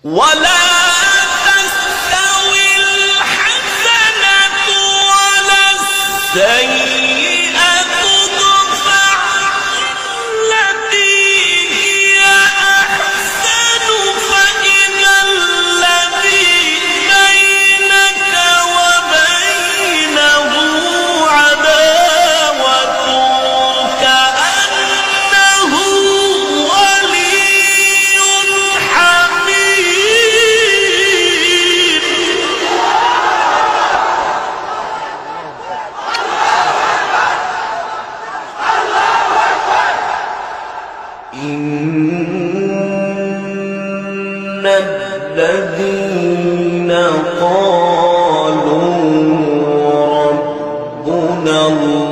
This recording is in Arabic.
ولا تستوي الحسنة ولا السيئة ادفع بالتي هي أحسن فإذا الذي بينك وبينه عداوة كأنه ولي حميم. إن الذين قالوا ربنا الله